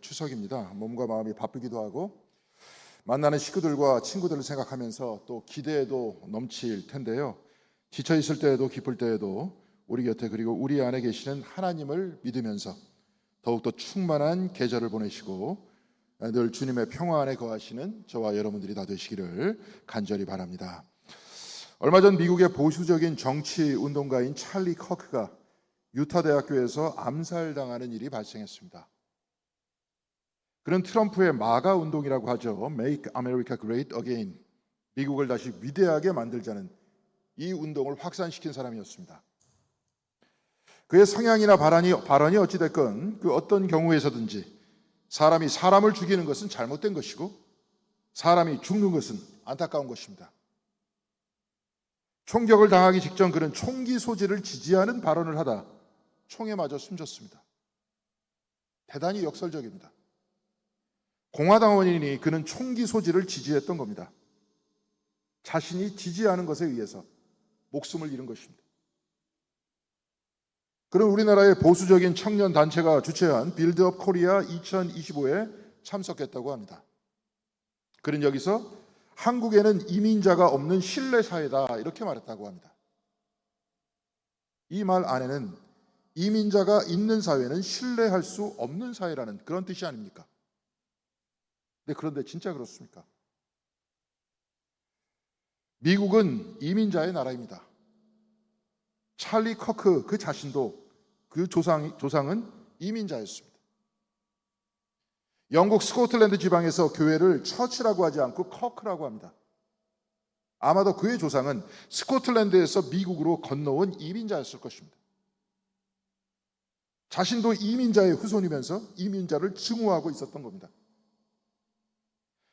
추석입니다. 몸과 마음이 바쁘기도 하고 만나는 식구들과 친구들을 생각하면서 또 기대에도 넘칠 텐데요. 지쳐 있을 때에도 기쁠 때에도 우리 곁에 그리고 우리 안에 계시는 하나님을 믿으면서 더욱더 충만한 계절을 보내시고 늘 주님의 평화 안에 거하시는 저와 여러분들이 다 되시기를 간절히 바랍니다. 얼마 전 미국의 보수적인 정치 운동가인 찰리 커크가 유타 대학교에서 암살당하는 일이 발생했습니다. 그는 트럼프의 마가 운동이라고 하죠. Make America Great Again. 미국을 다시 위대하게 만들자는 이 운동을 확산시킨 사람이었습니다. 그의 성향이나 발언이 어찌됐건 그 어떤 경우에서든지 사람이 사람을 죽이는 것은 잘못된 것이고 사람이 죽는 것은 안타까운 것입니다. 총격을 당하기 직전 그는 총기 소지를 지지하는 발언을 하다 총에 맞아 숨졌습니다. 대단히 역설적입니다. 공화당원이니 그는 총기 소지를 지지했던 겁니다. 자신이 지지하는 것에 의해서 목숨을 잃은 것입니다. 그는 우리나라의 보수적인 청년 단체가 주최한 빌드업 코리아 2025에 참석했다고 합니다. 그는 여기서 한국에는 이민자가 없는 신뢰 사회다 이렇게 말했다고 합니다. 이 말 안에는 이민자가 있는 사회는 신뢰할 수 없는 사회라는 그런 뜻이 아닙니까? 그런데 진짜 그렇습니까? 미국은 이민자의 나라입니다. 찰리 커크 그 자신도 그 조상은 이민자였습니다. 영국 스코틀랜드 지방에서 교회를 처치라고 하지 않고 커크라고 합니다. 아마도 그의 조상은 스코틀랜드에서 미국으로 건너온 이민자였을 것입니다. 자신도 이민자의 후손이면서 이민자를 증오하고 있었던 겁니다.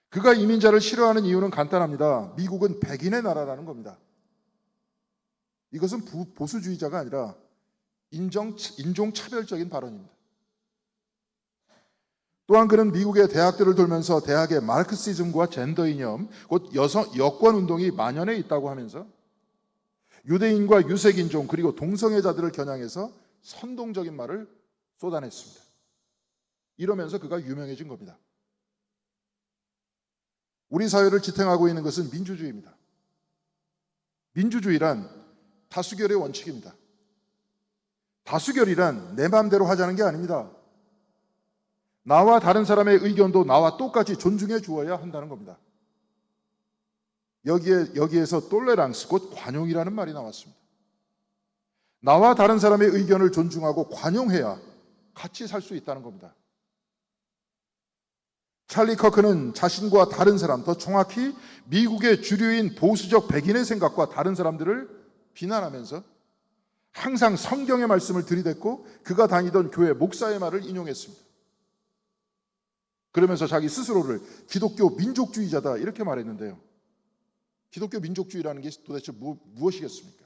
그가 이민자를 싫어하는 이유는 간단합니다. 미국은 백인의 나라라는 겁니다. 이것은 보수주의자가 아니라 인종차별적인 발언입니다. 또한 그는 미국의 대학들을 돌면서 대학의 마르크시즘과 젠더 이념, 곧 여권 운동이 만연해 있다고 하면서 유대인과 유색인종 그리고 동성애자들을 겨냥해서 선동적인 말을 쏟아냈습니다. 이러면서 그가 유명해진 겁니다. 우리 사회를 지탱하고 있는 것은 민주주의입니다. 민주주의란 다수결의 원칙입니다. 다수결이란 내 마음대로 하자는 게 아닙니다. 나와 다른 사람의 의견도 나와 똑같이 존중해 주어야 한다는 겁니다. 여기에서 톨레랑스 곧 관용이라는 말이 나왔습니다. 나와 다른 사람의 의견을 존중하고 관용해야 같이 살 수 있다는 겁니다. 찰리 커크는 자신과 다른 사람, 더 정확히 미국의 주류인 보수적 백인의 생각과 다른 사람들을 비난하면서 항상 성경의 말씀을 들이댔고 그가 다니던 교회 목사의 말을 인용했습니다. 그러면서 자기 스스로를 기독교 민족주의자다 이렇게 말했는데요. 기독교 민족주의라는 게 도대체 무엇이겠습니까?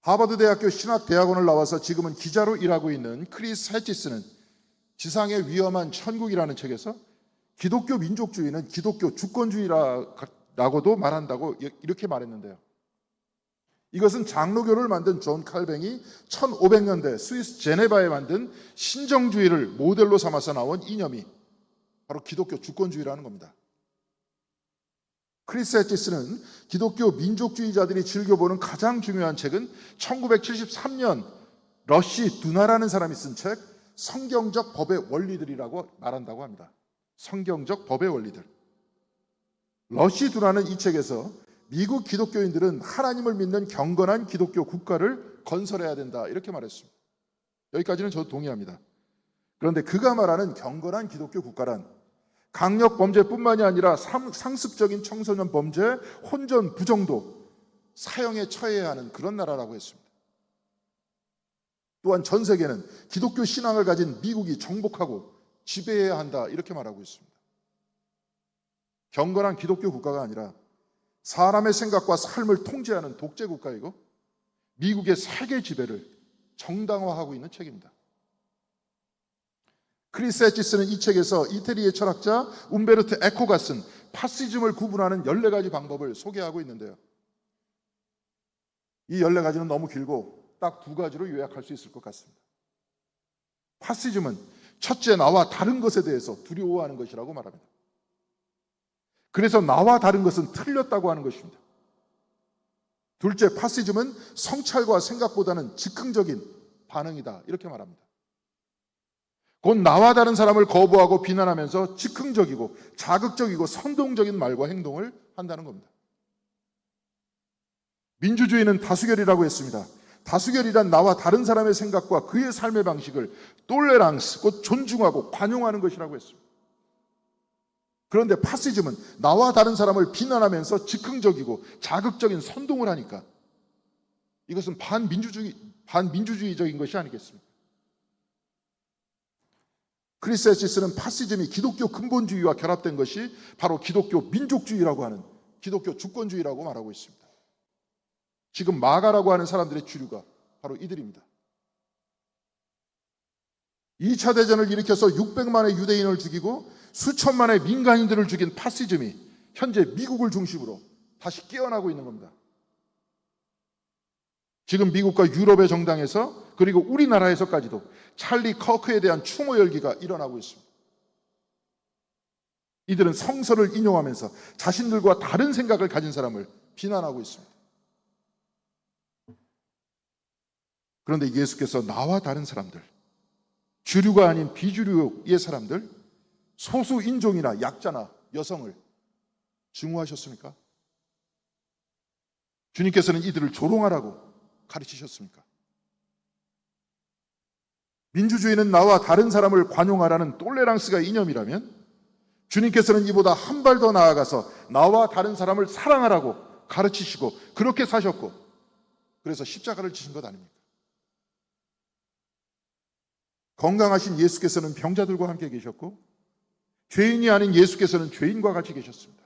하버드 대학교 신학대학원을 나와서 지금은 기자로 일하고 있는 크리스 해치스는 지상의 위험한 천국이라는 책에서 기독교 민족주의는 기독교 주권주의라고도 말한다고 이렇게 말했는데요. 이것은 장로교를 만든 존 칼뱅이 1500년대 스위스 제네바에 만든 신정주의를 모델로 삼아서 나온 이념이 바로 기독교 주권주의라는 겁니다. 크리스 해치스는 기독교 민족주의자들이 즐겨보는 가장 중요한 책은 1973년 러시 두나라는 사람이 쓴 책 성경적 법의 원리들이라고 말한다고 합니다. 성경적 법의 원리들. 러시 두나는 이 책에서 미국 기독교인들은 하나님을 믿는 경건한 기독교 국가를 건설해야 된다 이렇게 말했습니다. 여기까지는 저도 동의합니다. 그런데 그가 말하는 경건한 기독교 국가란 강력 범죄뿐만이 아니라 상습적인 청소년 범죄, 혼전, 부정도 사형에 처해야 하는 그런 나라라고 했습니다. 또한 전 세계는 기독교 신앙을 가진 미국이 정복하고 지배해야 한다 이렇게 말하고 있습니다. 경건한 기독교 국가가 아니라 사람의 생각과 삶을 통제하는 독재 국가이고 미국의 세계 지배를 정당화하고 있는 책입니다. 크리스 해치스는 이 책에서 이태리의 철학자 움베르토 에코가 쓴 파시즘을 구분하는 14가지 방법을 소개하고 있는데요. 이 14가지는 너무 길고 딱 2가지로 요약할 수 있을 것 같습니다. 파시즘은 첫째, 나와 다른 것에 대해서 두려워하는 것이라고 말합니다. 그래서 나와 다른 것은 틀렸다고 하는 것입니다. 둘째, 파시즘은 성찰과 생각보다는 즉흥적인 반응이다, 이렇게 말합니다. 곧 나와 다른 사람을 거부하고 비난하면서 즉흥적이고 자극적이고 선동적인 말과 행동을 한다는 겁니다. 민주주의는 다수결이라고 했습니다. 다수결이란 나와 다른 사람의 생각과 그의 삶의 방식을 톨레랑스, 곧 존중하고 관용하는 것이라고 했습니다. 그런데 파시즘은 나와 다른 사람을 비난하면서 즉흥적이고 자극적인 선동을 하니까 이것은 반민주주의적인 것이 아니겠습니까? 크리세시스는 파시즘이 기독교 근본주의와 결합된 것이 바로 기독교 민족주의라고 하는 기독교 주권주의라고 말하고 있습니다. 지금 마가라고 하는 사람들의 주류가 바로 이들입니다. 2차 대전을 일으켜서 600만의 유대인을 죽이고 수천만의 민간인들을 죽인 파시즘이 현재 미국을 중심으로 다시 깨어나고 있는 겁니다. 지금 미국과 유럽의 정당에서 그리고 우리나라에서까지도 찰리 커크에 대한 추모 열기가 일어나고 있습니다. 이들은 성서를 인용하면서 자신들과 다른 생각을 가진 사람을 비난하고 있습니다. 그런데 예수께서 나와 다른 사람들, 주류가 아닌 비주류의 사람들, 소수 인종이나 약자나 여성을 증오하셨습니까? 주님께서는 이들을 조롱하라고 가르치셨습니까? 민주주의는 나와 다른 사람을 관용하라는 톨레랑스가 이념이라면 주님께서는 이보다 한 발 더 나아가서 나와 다른 사람을 사랑하라고 가르치시고 그렇게 사셨고 그래서 십자가를 지신 것 아닙니까? 건강하신 예수께서는 병자들과 함께 계셨고 죄인이 아닌 예수께서는 죄인과 같이 계셨습니다.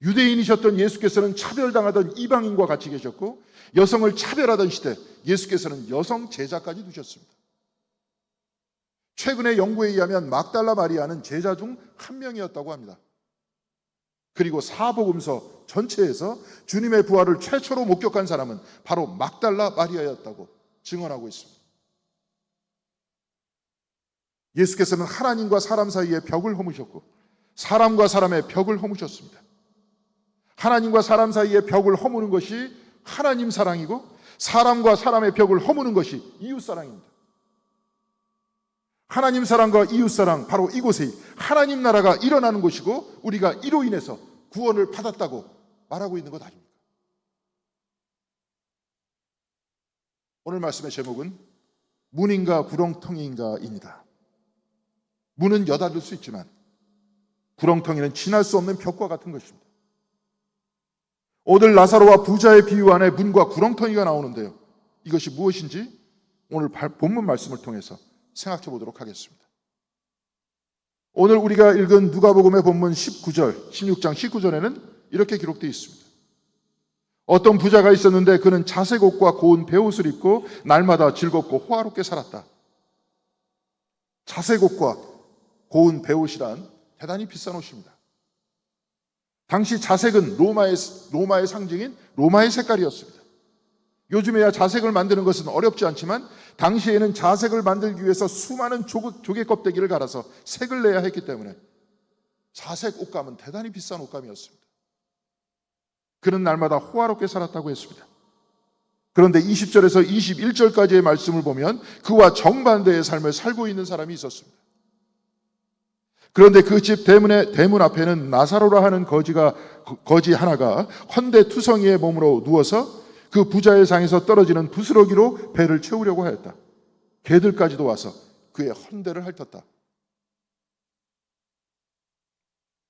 유대인이셨던 예수께서는 차별당하던 이방인과 같이 계셨고 여성을 차별하던 시대 예수께서는 여성 제자까지 두셨습니다. 최근의 연구에 의하면 막달라 마리아는 제자 중 한 명이었다고 합니다. 그리고 사복음서 전체에서 주님의 부활을 최초로 목격한 사람은 바로 막달라 마리아였다고 증언하고 있습니다. 예수께서는 하나님과 사람 사이의 벽을 허무셨고 사람과 사람의 벽을 허무셨습니다. 하나님과 사람 사이의 벽을 허무는 것이 하나님 사랑이고 사람과 사람의 벽을 허무는 것이 이웃 사랑입니다. 하나님 사랑과 이웃 사랑, 바로 이곳에 하나님 나라가 일어나는 곳이고 우리가 이로 인해서 구원을 받았다고 말하고 있는 것 아닙니까? 오늘 말씀의 제목은 문인가 구렁텅이인가입니다. 문은 여닫을 수 있지만 구렁텅이는 지날 수 없는 벽과 같은 것입니다. 오늘 라사로와 부자의 비유 안에 문과 구렁텅이가 나오는데요. 이것이 무엇인지 오늘 본문 말씀을 통해서 생각해 보도록 하겠습니다. 오늘 우리가 읽은 누가복음의 본문 16장 19절에는 이렇게 기록되어 있습니다. 어떤 부자가 있었는데 그는 자색 옷과 고운 베옷을 입고 날마다 즐겁고 호화롭게 살았다. 자색 옷과 고운 베옷이란 대단히 비싼 옷입니다. 당시 자색은 로마의 상징인 로마의 색깔이었습니다. 요즘에야 자색을 만드는 것은 어렵지 않지만 당시에는 자색을 만들기 위해서 수많은 조개 껍데기를 갈아서 색을 내야 했기 때문에 자색 옷감은 대단히 비싼 옷감이었습니다. 그는 날마다 호화롭게 살았다고 했습니다. 그런데 20절에서 21절까지의 말씀을 보면 그와 정반대의 삶을 살고 있는 사람이 있었습니다. 그런데 그 집 대문 앞에는 나사로라 하는 거지 하나가 헌데투성이의 몸으로 누워서 그 부자의 상에서 떨어지는 부스러기로 배를 채우려고 하였다. 개들까지도 와서 그의 헌데를 핥았다.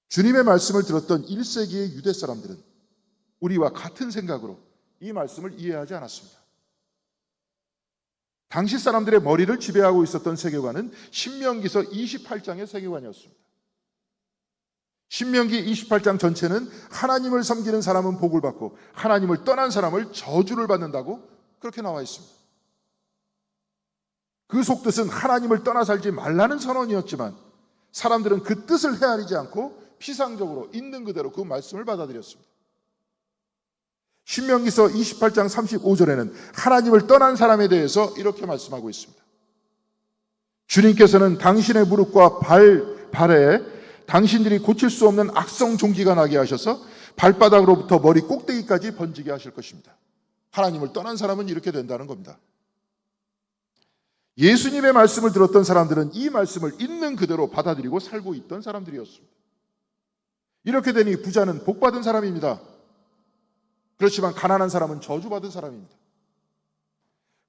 주님의 말씀을 들었던 1세기의 유대 사람들은 우리와 같은 생각으로 이 말씀을 이해하지 않았습니다. 당시 사람들의 머리를 지배하고 있었던 세계관은 신명기서 28장의 세계관이었습니다. 신명기 28장 전체는 하나님을 섬기는 사람은 복을 받고 하나님을 떠난 사람을 저주를 받는다고 그렇게 나와 있습니다. 그 속뜻은 하나님을 떠나 살지 말라는 선언이었지만 사람들은 그 뜻을 헤아리지 않고 피상적으로 있는 그대로 그 말씀을 받아들였습니다. 신명기서 28장 35절에는 하나님을 떠난 사람에 대해서 이렇게 말씀하고 있습니다. 주님께서는 당신의 무릎과 발에 당신들이 고칠 수 없는 악성 종기가 나게 하셔서 발바닥으로부터 머리 꼭대기까지 번지게 하실 것입니다. 하나님을 떠난 사람은 이렇게 된다는 겁니다. 예수님의 말씀을 들었던 사람들은 이 말씀을 있는 그대로 받아들이고 살고 있던 사람들이었습니다. 이렇게 되니 부자는 복받은 사람입니다. 그렇지만 가난한 사람은 저주받은 사람입니다.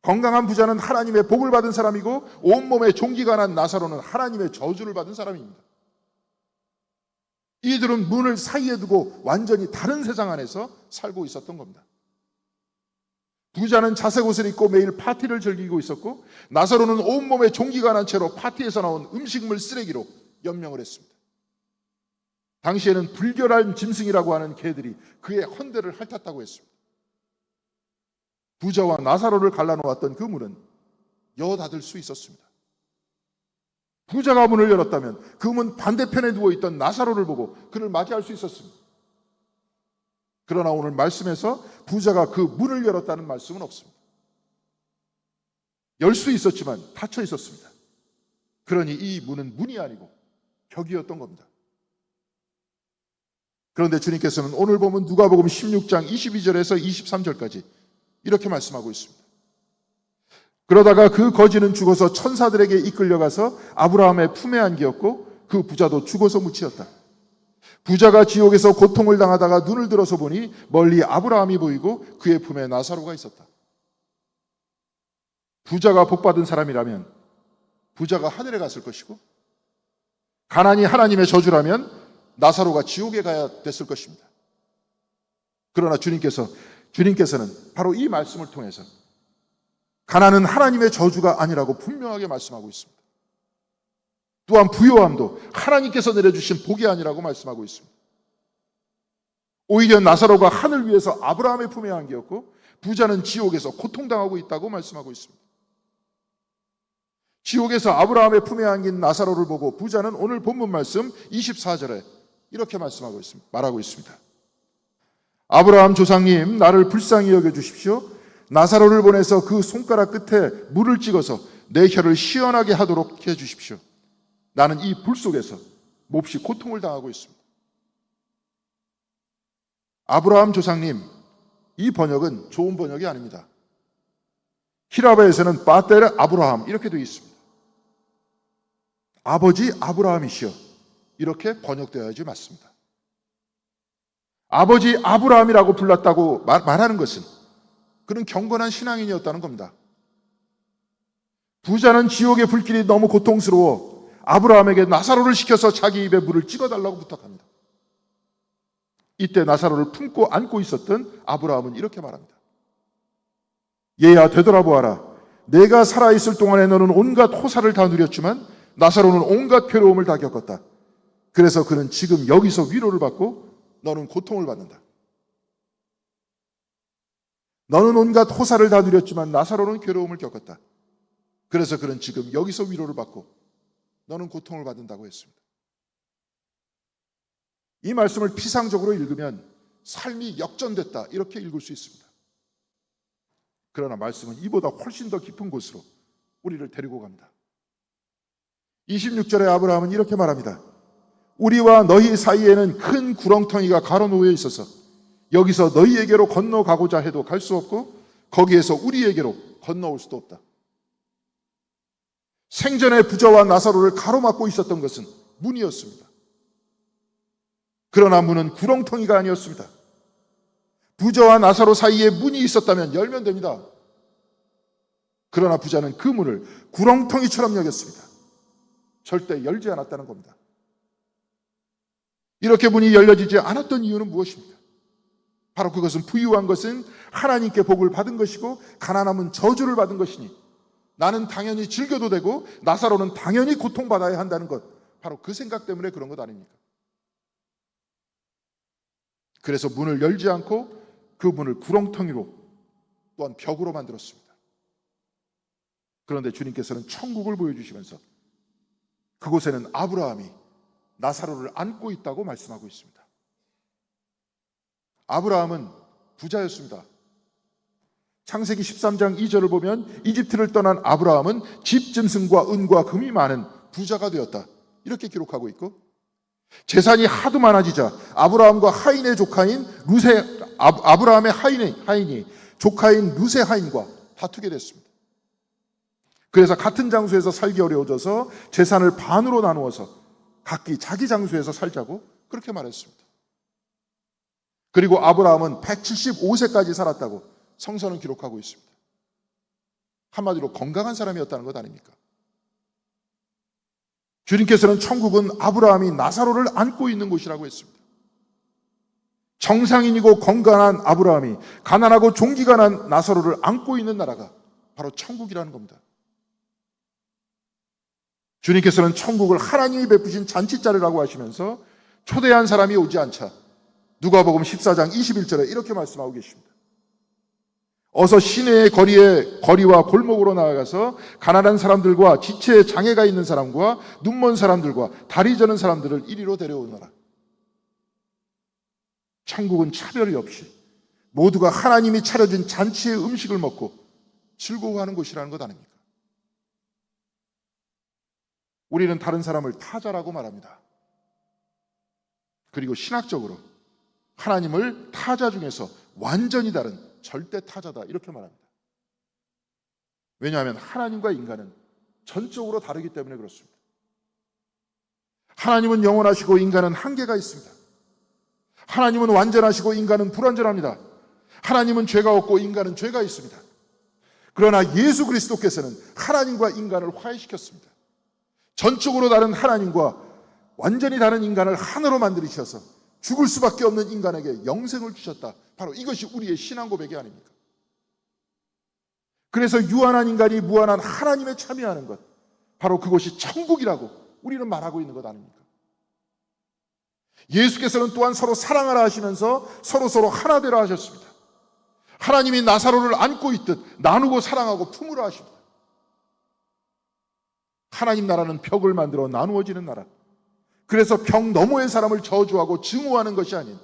건강한 부자는 하나님의 복을 받은 사람이고 온몸에 종기가 난 나사로는 하나님의 저주를 받은 사람입니다. 이들은 문을 사이에 두고 완전히 다른 세상 안에서 살고 있었던 겁니다. 부자는 자색 옷을 입고 매일 파티를 즐기고 있었고 나사로는 온몸에 종기가 난 채로 파티에서 나온 음식물 쓰레기로 연명을 했습니다. 당시에는 불결한 짐승이라고 하는 개들이 그의 헌대를 핥았다고 했습니다. 부자와 나사로를 갈라놓았던 그 문은 여닫을 수 있었습니다. 부자가 문을 열었다면 그 문 반대편에 누워있던 나사로를 보고 그를 맞이할 수 있었습니다. 그러나 오늘 말씀에서 부자가 그 문을 열었다는 말씀은 없습니다. 열 수 있었지만 닫혀 있었습니다. 그러니 이 문은 문이 아니고 벽이었던 겁니다. 그런데 주님께서는 오늘 보면 누가복음 16장 22절에서 23절까지 이렇게 말씀하고 있습니다. 그러다가 그 거지는 죽어서 천사들에게 이끌려가서 아브라함의 품에 안기었고 그 부자도 죽어서 묻히었다. 부자가 지옥에서 고통을 당하다가 눈을 들어서 보니 멀리 아브라함이 보이고 그의 품에 나사로가 있었다. 부자가 복받은 사람이라면 부자가 하늘에 갔을 것이고 가난이 하나님의 저주라면 나사로가 지옥에 가야 됐을 것입니다. 그러나 주님께서는 바로 이 말씀을 통해서 가난은 하나님의 저주가 아니라고 분명하게 말씀하고 있습니다. 또한 부요함도 하나님께서 내려주신 복이 아니라고 말씀하고 있습니다. 오히려 나사로가 하늘 위에서 아브라함의 품에 안기었고 부자는 지옥에서 고통당하고 있다고 말씀하고 있습니다. 지옥에서 아브라함의 품에 안긴 나사로를 보고 부자는 오늘 본문 말씀 24절에 이렇게 말하고 있습니다. 아브라함 조상님, 나를 불쌍히 여겨주십시오. 나사로를 보내서 그 손가락 끝에 물을 찍어서 내 혀를 시원하게 하도록 해주십시오. 나는 이 불 속에서 몹시 고통을 당하고 있습니다. 아브라함 조상님, 이 번역은 좋은 번역이 아닙니다. 히라바에서는 바텔 아브라함 이렇게 되어 있습니다. 아버지 아브라함이시여 이렇게 번역되어야지 맞습니다. 아버지 아브라함이라고 불렀다고 말하는 것은 그는 경건한 신앙인이었다는 겁니다. 부자는 지옥의 불길이 너무 고통스러워 아브라함에게 나사로를 시켜서 자기 입에 물을 찍어달라고 부탁합니다. 이때 나사로를 품고 안고 있었던 아브라함은 이렇게 말합니다. 얘야 되돌아보아라. 내가 살아있을 동안에 너는 온갖 호사를 다 누렸지만 나사로는 온갖 괴로움을 다 겪었다. 그래서 그는 지금 여기서 위로를 받고 너는 고통을 받는다. 너는 온갖 호사를 다 누렸지만 나사로는 괴로움을 겪었다. 그래서 그는 지금 여기서 위로를 받고 너는 고통을 받는다고 했습니다. 이 말씀을 피상적으로 읽으면 삶이 역전됐다 이렇게 읽을 수 있습니다. 그러나 말씀은 이보다 훨씬 더 깊은 곳으로 우리를 데리고 갑니다. 26절에 아브라함은 이렇게 말합니다. 우리와 너희 사이에는 큰 구렁텅이가 가로놓여 있어서 여기서 너희에게로 건너가고자 해도 갈 수 없고 거기에서 우리에게로 건너올 수도 없다. 생전에 부자와 나사로를 가로막고 있었던 것은 문이었습니다. 그러나 문은 구렁텅이가 아니었습니다. 부자와 나사로 사이에 문이 있었다면 열면 됩니다. 그러나 부자는 그 문을 구렁텅이처럼 여겼습니다. 절대 열지 않았다는 겁니다. 이렇게 문이 열려지지 않았던 이유는 무엇입니까? 바로 그것은 부유한 것은 하나님께 복을 받은 것이고 가난함은 저주를 받은 것이니 나는 당연히 즐겨도 되고 나사로는 당연히 고통받아야 한다는 것, 바로 그 생각 때문에 그런 것 아닙니까? 그래서 문을 열지 않고 그 문을 구렁텅이로 또한 벽으로 만들었습니다. 그런데 주님께서는 천국을 보여주시면서 그곳에는 아브라함이 나사로를 안고 있다고 말씀하고 있습니다. 아브라함은 부자였습니다. 창세기 13장 2절을 보면 이집트를 떠난 아브라함은 집 짐승과 은과 금이 많은 부자가 되었다, 이렇게 기록하고 있고, 재산이 하도 많아지자 아브라함과 하인의 조카인 아브라함의 하인이 조카인 루세 하인과 다투게 됐습니다. 그래서 같은 장소에서 살기 어려워져서 재산을 반으로 나누어서 각기 자기 장소에서 살자고 그렇게 말했습니다. 그리고 아브라함은 175세까지 살았다고 성서는 기록하고 있습니다. 한마디로 건강한 사람이었다는 것 아닙니까? 주님께서는 천국은 아브라함이 나사로를 안고 있는 곳이라고 했습니다. 정상인이고 건강한 아브라함이 가난하고 종기가 난 나사로를 안고 있는 나라가 바로 천국이라는 겁니다. 주님께서는 천국을 하나님이 베푸신 잔치자리라고 하시면서 초대한 사람이 오지 않자 누가복음 14장 21절에 이렇게 말씀하고 계십니다. 어서 시내의 거리와 골목으로 나아가서 가난한 사람들과 지체에 장애가 있는 사람과 눈먼 사람들과 다리 저는 사람들을 이리로 데려오너라. 천국은 차별이 없이 모두가 하나님이 차려준 잔치의 음식을 먹고 즐거워하는 곳이라는 것 아닙니까? 우리는 다른 사람을 타자라고 말합니다. 그리고 신학적으로 하나님을 타자 중에서 완전히 다른 절대 타자다, 이렇게 말합니다. 왜냐하면 하나님과 인간은 전적으로 다르기 때문에 그렇습니다. 하나님은 영원하시고 인간은 한계가 있습니다. 하나님은 완전하시고 인간은 불완전합니다. 하나님은 죄가 없고 인간은 죄가 있습니다. 그러나 예수 그리스도께서는 하나님과 인간을 화해시켰습니다. 전적으로 다른 하나님과 완전히 다른 인간을 하나로 만들으셔서 죽을 수밖에 없는 인간에게 영생을 주셨다. 바로 이것이 우리의 신앙 고백이 아닙니까? 그래서 유한한 인간이 무한한 하나님에 참여하는 것, 바로 그것이 천국이라고 우리는 말하고 있는 것 아닙니까? 예수께서는 또한 서로 사랑하라 하시면서 서로 하나 되라 하셨습니다. 하나님이 나사로를 안고 있듯 나누고 사랑하고 품으라 하십니다. 하나님 나라는 벽을 만들어 나누어지는 나라. 그래서 벽 너머의 사람을 저주하고 증오하는 것이 아닌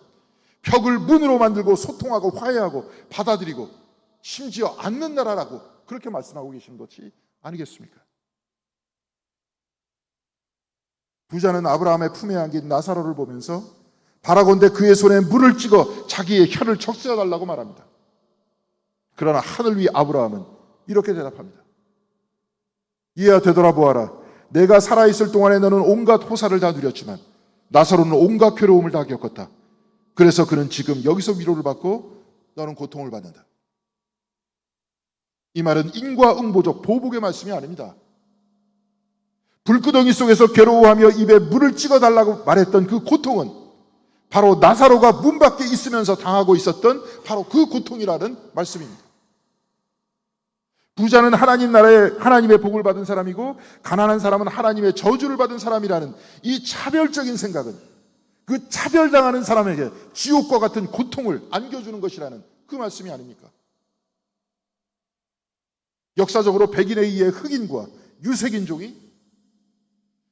벽을 문으로 만들고 소통하고 화해하고 받아들이고 심지어 앉는 나라라고 그렇게 말씀하고 계시는 것이 아니겠습니까? 부자는 아브라함의 품에 안긴 나사로를 보면서 바라건대 그의 손에 물을 찍어 자기의 혀를 적셔달라고 말합니다. 그러나 하늘 위 아브라함은 이렇게 대답합니다. 이해야 되돌아보아라. 내가 살아있을 동안에 너는 온갖 호사를 다 누렸지만 나사로는 온갖 괴로움을 다 겪었다. 그래서 그는 지금 여기서 위로를 받고 너는 고통을 받는다. 이 말은 인과응보적 보복의 말씀이 아닙니다. 불구덩이 속에서 괴로워하며 입에 물을 찍어달라고 말했던 그 고통은 바로 나사로가 문 밖에 있으면서 당하고 있었던 바로 그 고통이라는 말씀입니다. 부자는 하나님 나라에 하나님의 복을 받은 사람이고 가난한 사람은 하나님의 저주를 받은 사람이라는 이 차별적인 생각은 그 차별당하는 사람에게 지옥과 같은 고통을 안겨주는 것이라는 그 말씀이 아닙니까? 역사적으로 백인에 의해 흑인과 유색인종이,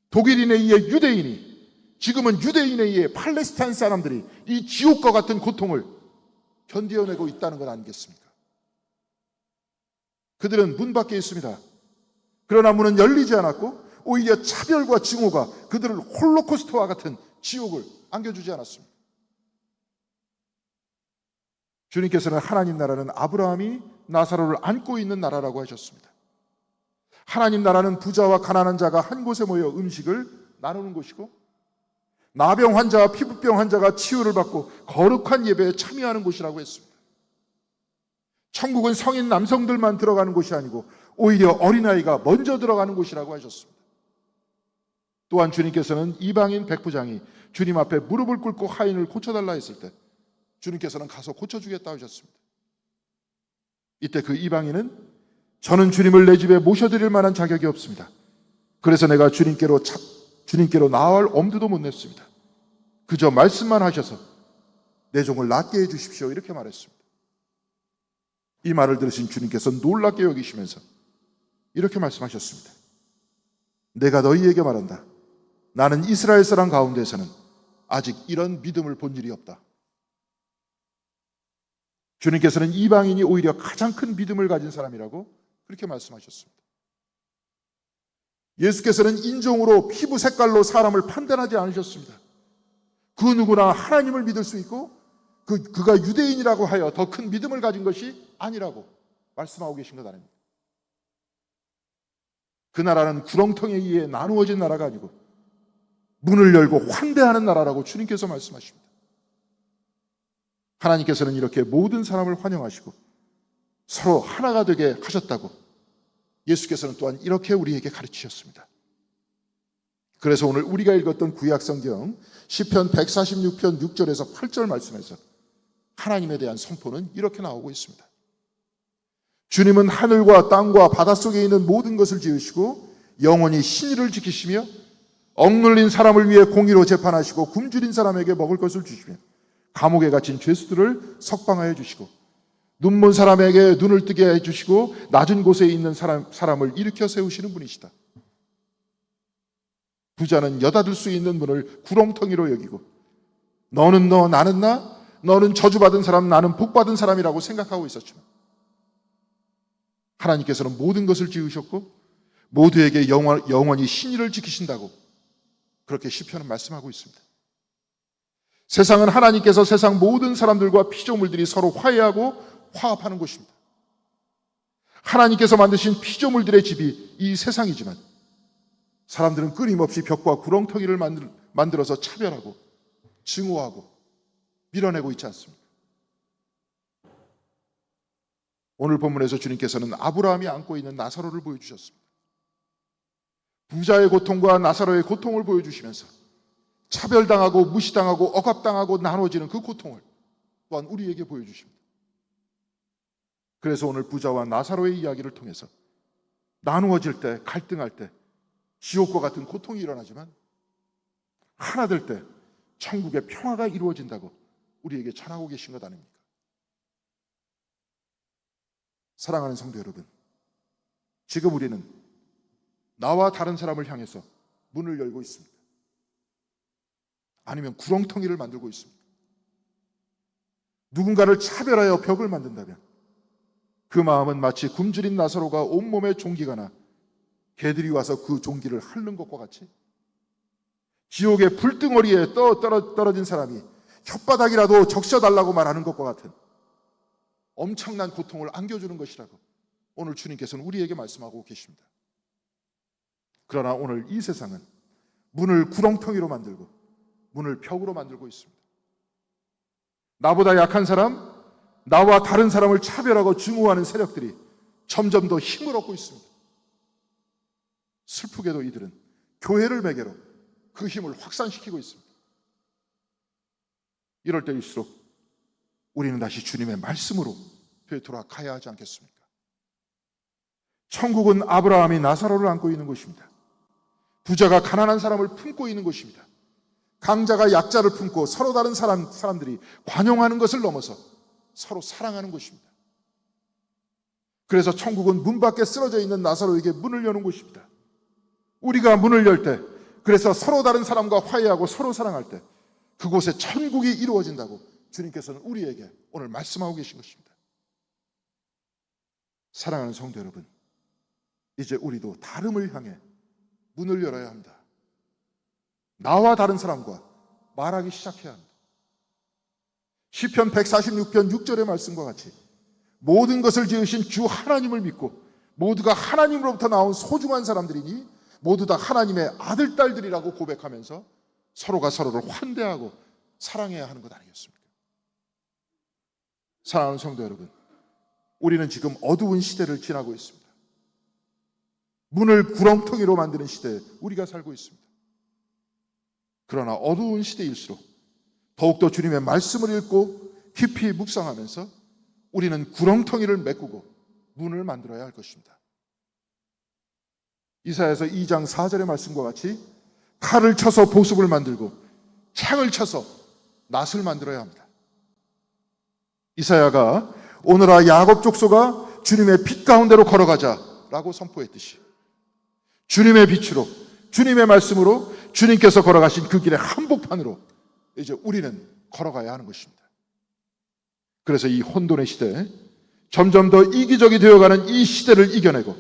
독일인에 의해 유대인이, 지금은 유대인에 의해 팔레스타인 사람들이 이 지옥과 같은 고통을 견디어내고 있다는 건 아니겠습니까? 그들은 문 밖에 있습니다. 그러나 문은 열리지 않았고 오히려 차별과 증오가 그들을 홀로코스트와 같은 지옥을 안겨주지 않았습니다. 주님께서는 하나님 나라는 아브라함이 나사로를 안고 있는 나라라고 하셨습니다. 하나님 나라는 부자와 가난한 자가 한 곳에 모여 음식을 나누는 곳이고 나병 환자와 피부병 환자가 치유를 받고 거룩한 예배에 참여하는 곳이라고 했습니다. 천국은 성인 남성들만 들어가는 곳이 아니고 오히려 어린아이가 먼저 들어가는 곳이라고 하셨습니다. 또한 주님께서는 이방인 백부장이 주님 앞에 무릎을 꿇고 하인을 고쳐달라 했을 때 주님께서는 가서 고쳐주겠다 하셨습니다. 이때 그 이방인은 저는 주님을 내 집에 모셔드릴 만한 자격이 없습니다. 그래서 내가 주님께로 나아올 엄두도 못 냈습니다. 그저 말씀만 하셔서 내 종을 낫게 해주십시오, 이렇게 말했습니다. 이 말을 들으신 주님께서 놀랍게 여기시면서 이렇게 말씀하셨습니다. 내가 너희에게 말한다. 나는 이스라엘 사람 가운데서는 아직 이런 믿음을 본 일이 없다. 주님께서는 이방인이 오히려 가장 큰 믿음을 가진 사람이라고 그렇게 말씀하셨습니다. 예수께서는 인종으로 피부 색깔로 사람을 판단하지 않으셨습니다. 그 누구나 하나님을 믿을 수 있고 그가 유대인이라고 하여 더 큰 믿음을 가진 것이 아니라고 말씀하고 계신 것 아닙니까? 그 나라는 구렁텅이에 의해 나누어진 나라가 아니고 문을 열고 환대하는 나라라고 주님께서 말씀하십니다. 하나님께서는 이렇게 모든 사람을 환영하시고 서로 하나가 되게 하셨다고 예수께서는 또한 이렇게 우리에게 가르치셨습니다. 그래서 오늘 우리가 읽었던 구약성경 시편 146편 6절에서 8절 말씀에서 하나님에 대한 선포는 이렇게 나오고 있습니다. 주님은 하늘과 땅과 바닷속에 있는 모든 것을 지으시고 영원히 신의를 지키시며 억눌린 사람을 위해 공의로 재판하시고 굶주린 사람에게 먹을 것을 주시며 감옥에 갇힌 죄수들을 석방하여 주시고 눈먼 사람에게 눈을 뜨게 해주시고 낮은 곳에 있는 사람을 일으켜 세우시는 분이시다. 부자는 여닫을 수 있는 문을 구렁텅이로 여기고 너는 너 나는 나 너는 저주받은 사람 나는 복받은 사람이라고 생각하고 있었지만 하나님께서는 모든 것을 지으셨고 모두에게 영원히 신의를 지키신다고 그렇게 시편은 말씀하고 있습니다. 세상은 하나님께서 세상 모든 사람들과 피조물들이 서로 화해하고 화합하는 곳입니다. 하나님께서 만드신 피조물들의 집이 이 세상이지만 사람들은 끊임없이 벽과 구렁텅이를 만들어서 차별하고 증오하고 밀어내고 있지 않습니까? 오늘 본문에서 주님께서는 아브라함이 안고 있는 나사로를 보여주셨습니다. 부자의 고통과 나사로의 고통을 보여주시면서 차별당하고 무시당하고 억압당하고 나눠지는 그 고통을 또한 우리에게 보여주십니다. 그래서 오늘 부자와 나사로의 이야기를 통해서 나누어질 때, 갈등할 때 지옥과 같은 고통이 일어나지만 하나 될 때 천국의 평화가 이루어진다고 우리에게 전하고 계신 것 아닙니까? 사랑하는 성도 여러분, 지금 우리는 나와 다른 사람을 향해서 문을 열고 있습니다. 아니면 구렁텅이를 만들고 있습니다. 누군가를 차별하여 벽을 만든다면 그 마음은 마치 굶주린 나사로가 온몸에 종기가 나 개들이 와서 그 종기를 핥는 것과 같이 지옥의 불덩어리에 떨어진 사람이 혓바닥이라도 적셔달라고 말하는 것과 같은 엄청난 고통을 안겨주는 것이라고 오늘 주님께서는 우리에게 말씀하고 계십니다. 그러나 오늘 이 세상은 문을 구렁텅이로 만들고 문을 벽으로 만들고 있습니다. 나보다 약한 사람, 나와 다른 사람을 차별하고 증오하는 세력들이 점점 더 힘을 얻고 있습니다. 슬프게도 이들은 교회를 매개로 그 힘을 확산시키고 있습니다. 이럴 때일수록 우리는 다시 주님의 말씀으로 되돌아가야 하지 않겠습니까? 천국은 아브라함이 나사로를 안고 있는 곳입니다. 부자가 가난한 사람을 품고 있는 곳입니다. 강자가 약자를 품고 서로 다른 사람들이 관용하는 것을 넘어서 서로 사랑하는 곳입니다. 그래서 천국은 문 밖에 쓰러져 있는 나사로에게 문을 여는 곳입니다. 우리가 문을 열 때, 그래서 서로 다른 사람과 화해하고 서로 사랑할 때 그곳에 천국이 이루어진다고 주님께서는 우리에게 오늘 말씀하고 계신 것입니다. 사랑하는 성도 여러분, 이제 우리도 다름을 향해 문을 열어야 합니다. 나와 다른 사람과 말하기 시작해야 합니다. 시편 146편 6절의 말씀과 같이 모든 것을 지으신 주 하나님을 믿고 모두가 하나님으로부터 나온 소중한 사람들이니 모두 다 하나님의 아들, 딸들이라고 고백하면서 서로가 서로를 환대하고 사랑해야 하는 것 아니겠습니까? 사랑하는 성도 여러분, 우리는 지금 어두운 시대를 지나고 있습니다. 문을 구렁텅이로 만드는 시대에 우리가 살고 있습니다. 그러나 어두운 시대일수록 더욱더 주님의 말씀을 읽고 깊이 묵상하면서 우리는 구렁텅이를 메꾸고 문을 만들어야 할 것입니다. 이사야서 2장 4절의 말씀과 같이 칼을 쳐서 보습을 만들고 창을 쳐서 낫을 만들어야 합니다. 이사야가 오늘아 야곱 족속아 주님의 빛 가운데로 걸어가자라고 선포했듯이 주님의 빛으로 주님의 말씀으로 주님께서 걸어가신 그 길의 한복판으로 이제 우리는 걸어가야 하는 것입니다. 그래서 이 혼돈의 시대, 점점 더 이기적이 되어가는 이 시대를 이겨내고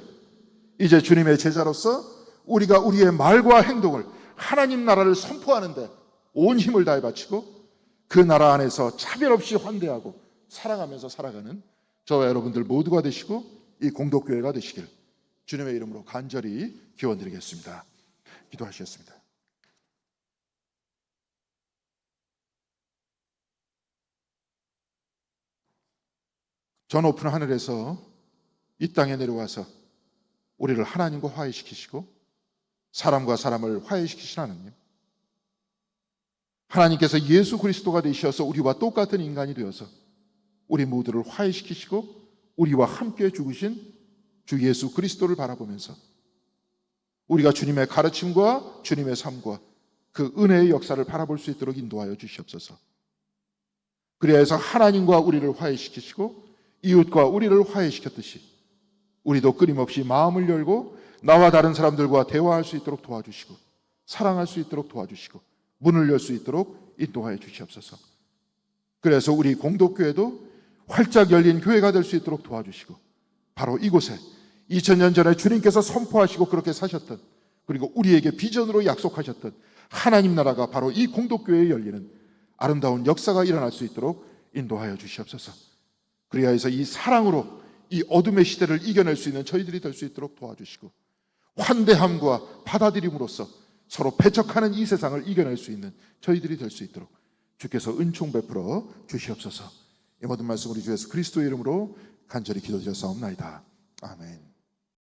이제 주님의 제자로서 우리가 우리의 말과 행동을 하나님 나라를 선포하는데 온 힘을 다해 바치고 그 나라 안에서 차별 없이 환대하고 사랑하면서 살아가는 저와 여러분들 모두가 되시고 이 공동교회가 되시길 주님의 이름으로 간절히 기원드리겠습니다. 기도하시겠습니다. 저 높은 하늘에서 이 땅에 내려와서 우리를 하나님과 화해시키시고 사람과 사람을 화해시키신 하나님, 하나님께서 예수 그리스도가 되셔서 우리와 똑같은 인간이 되어서 우리 모두를 화해시키시고 우리와 함께 죽으신 주 예수 그리스도를 바라보면서 우리가 주님의 가르침과 주님의 삶과 그 은혜의 역사를 바라볼 수 있도록 인도하여 주시옵소서. 그래야 해서 하나님과 우리를 화해시키시고 이웃과 우리를 화해시켰듯이 우리도 끊임없이 마음을 열고 나와 다른 사람들과 대화할 수 있도록 도와주시고 사랑할 수 있도록 도와주시고 문을 열 수 있도록 인도하여 주시옵소서. 그래서 우리 공동교회도 활짝 열린 교회가 될 수 있도록 도와주시고 바로 이곳에 2000년 전에 주님께서 선포하시고 그렇게 사셨던 그리고 우리에게 비전으로 약속하셨던 하나님 나라가 바로 이 공동교회에 열리는 아름다운 역사가 일어날 수 있도록 인도하여 주시옵소서. 그래야 해서 이 사랑으로 이 어둠의 시대를 이겨낼 수 있는 저희들이 될 수 있도록 도와주시고 환대함과 받아들임으로써 서로 배척하는 이 세상을 이겨낼 수 있는 저희들이 될 수 있도록 주께서 은총 베풀어 주시옵소서. 이 모든 말씀 우리 주 예수 그리스도의 이름으로 간절히 기도드렸사옵나이다. 아멘.